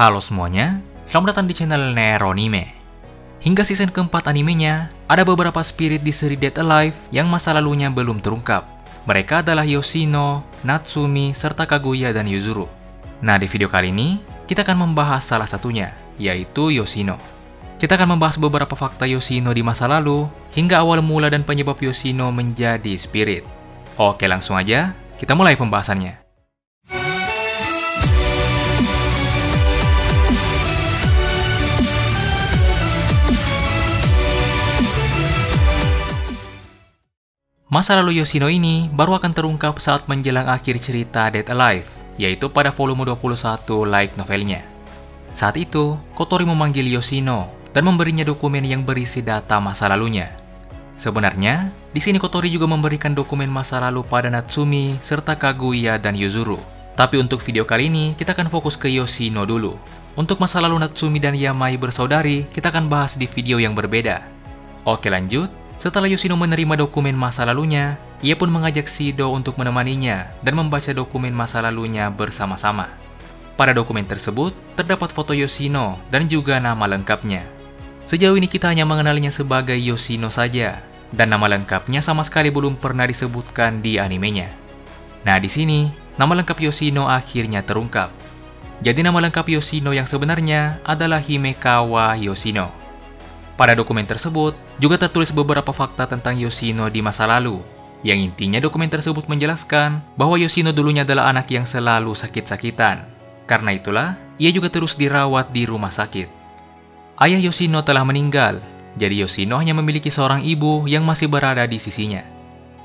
Halo semuanya, selamat datang di channel Neronime. Hingga season keempat animenya, ada beberapa spirit di seri Dead Alive yang masa lalunya belum terungkap. Mereka adalah Yoshino, Natsumi, serta Kaguya dan Yuzuru. Nah, di video kali ini, kita akan membahas salah satunya, yaitu Yoshino. Kita akan membahas beberapa fakta Yoshino di masa lalu, hingga awal mula dan penyebab Yoshino menjadi spirit. Oke, langsung aja, kita mulai pembahasannya. Masa lalu Yoshino ini baru akan terungkap saat menjelang akhir cerita Dead Alive, yaitu pada volume 21 light novelnya. Saat itu, Kotori memanggil Yoshino dan memberinya dokumen yang berisi data masa lalunya. Sebenarnya, di sini Kotori juga memberikan dokumen masa lalu pada Natsumi serta Kaguya dan Yuzuru. Tapi untuk video kali ini, kita akan fokus ke Yoshino dulu. Untuk masa lalu Natsumi dan Yamai bersaudari, kita akan bahas di video yang berbeda. Oke, lanjut. Setelah Yoshino menerima dokumen masa lalunya, ia pun mengajak Shido untuk menemaninya dan membaca dokumen masa lalunya bersama-sama. Pada dokumen tersebut, terdapat foto Yoshino dan juga nama lengkapnya. Sejauh ini kita hanya mengenalinya sebagai Yoshino saja, dan nama lengkapnya sama sekali belum pernah disebutkan di animenya. Nah, di sini, nama lengkap Yoshino akhirnya terungkap. Jadi nama lengkap Yoshino yang sebenarnya adalah Himekawa Yoshino. Pada dokumen tersebut, juga tertulis beberapa fakta tentang Yoshino di masa lalu, yang intinya dokumen tersebut menjelaskan bahwa Yoshino dulunya adalah anak yang selalu sakit-sakitan. Karena itulah, ia juga terus dirawat di rumah sakit. Ayah Yoshino telah meninggal, jadi Yoshino hanya memiliki seorang ibu yang masih berada di sisinya.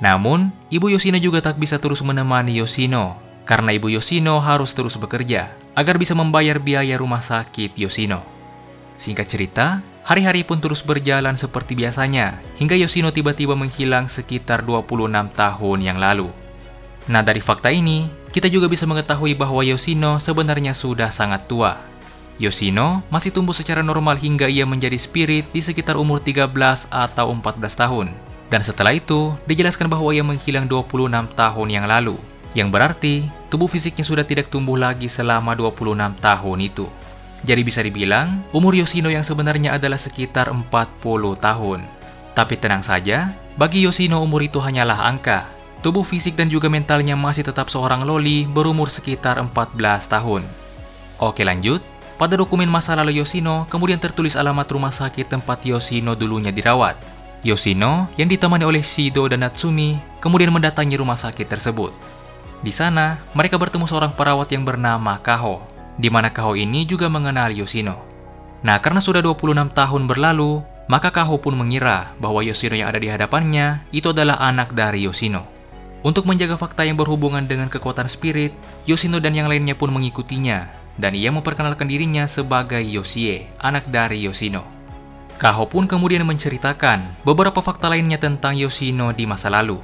Namun, ibu Yoshino juga tak bisa terus menemani Yoshino, karena ibu Yoshino harus terus bekerja, agar bisa membayar biaya rumah sakit Yoshino. Singkat cerita, hari-hari pun terus berjalan seperti biasanya, hingga Yoshino tiba-tiba menghilang sekitar 26 tahun yang lalu. Nah, dari fakta ini, kita juga bisa mengetahui bahwa Yoshino sebenarnya sudah sangat tua. Yoshino masih tumbuh secara normal hingga ia menjadi spirit di sekitar umur 13 atau 14 tahun. Dan setelah itu, dijelaskan bahwa ia menghilang 26 tahun yang lalu, yang berarti tubuh fisiknya sudah tidak tumbuh lagi selama 26 tahun itu. Jadi bisa dibilang, umur Yoshino yang sebenarnya adalah sekitar 40 tahun. Tapi tenang saja, bagi Yoshino umur itu hanyalah angka. Tubuh fisik dan juga mentalnya masih tetap seorang loli berumur sekitar 14 tahun. Oke, lanjut. Pada dokumen masa lalu Yoshino, kemudian tertulis alamat rumah sakit tempat Yoshino dulunya dirawat. Yoshino yang ditemani oleh Shido dan Natsumi, kemudian mendatangi rumah sakit tersebut. Di sana, mereka bertemu seorang perawat yang bernama Kaho, di mana Kaho ini juga mengenal Yoshino. Nah, karena sudah 26 tahun berlalu, maka Kaho pun mengira bahwa Yoshino yang ada di hadapannya itu adalah anak dari Yoshino. Untuk menjaga fakta yang berhubungan dengan kekuatan spirit, Yoshino dan yang lainnya pun mengikutinya, dan ia memperkenalkan dirinya sebagai Yoshie, anak dari Yoshino. Kaho pun kemudian menceritakan beberapa fakta lainnya tentang Yoshino di masa lalu.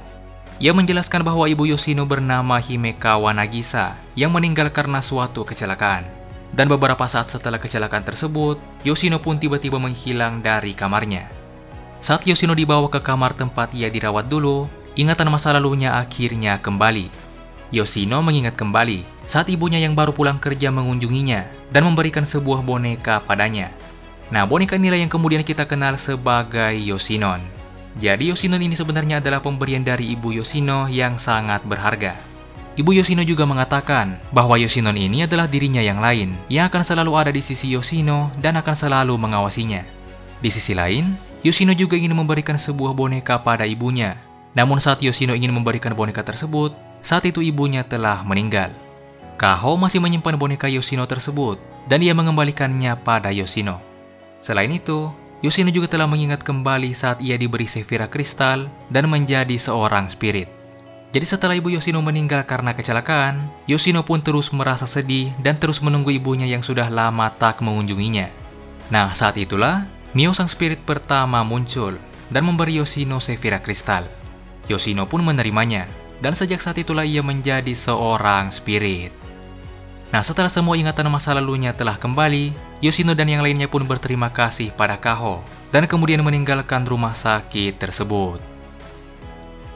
Ia menjelaskan bahwa ibu Yoshino bernama Himekawa Nagisa yang meninggal karena suatu kecelakaan. Dan beberapa saat setelah kecelakaan tersebut, Yoshino pun tiba-tiba menghilang dari kamarnya. Saat Yoshino dibawa ke kamar tempat ia dirawat dulu, ingatan masa lalunya akhirnya kembali. Yoshino mengingat kembali saat ibunya yang baru pulang kerja mengunjunginya dan memberikan sebuah boneka padanya. Nah, boneka inilah yang kemudian kita kenal sebagai Yoshinon. Jadi Yoshinon ini sebenarnya adalah pemberian dari ibu Yoshino yang sangat berharga. Ibu Yoshino juga mengatakan bahwa Yoshinon ini adalah dirinya yang lain, yang akan selalu ada di sisi Yoshino dan akan selalu mengawasinya. Di sisi lain, Yoshino juga ingin memberikan sebuah boneka pada ibunya. Namun saat Yoshino ingin memberikan boneka tersebut, saat itu ibunya telah meninggal. Kaho masih menyimpan boneka Yoshino tersebut, dan ia mengembalikannya pada Yoshino. Selain itu, Yoshino juga telah mengingat kembali saat ia diberi Sephira Kristal dan menjadi seorang spirit. Jadi setelah ibu Yoshino meninggal karena kecelakaan, Yoshino pun terus merasa sedih dan terus menunggu ibunya yang sudah lama tak mengunjunginya. Nah, saat itulah, Mio sang spirit pertama muncul dan memberi Yoshino Sephira Kristal. Yoshino pun menerimanya, dan sejak saat itulah ia menjadi seorang spirit. Nah, setelah semua ingatan masa lalunya telah kembali, Yoshino dan yang lainnya pun berterima kasih pada Kaho, dan kemudian meninggalkan rumah sakit tersebut.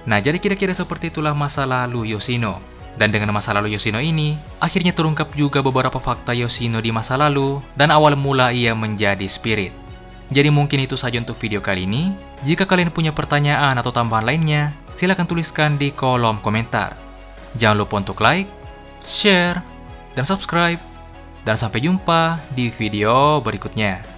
Nah, jadi kira-kira seperti itulah masa lalu Yoshino. Dan dengan masa lalu Yoshino ini, akhirnya terungkap juga beberapa fakta Yoshino di masa lalu dan awal mula ia menjadi spirit. Jadi mungkin itu saja untuk video kali ini. Jika kalian punya pertanyaan atau tambahan lainnya, silahkan tuliskan di kolom komentar. Jangan lupa untuk like, share, dan subscribe. Dan sampai jumpa di video berikutnya.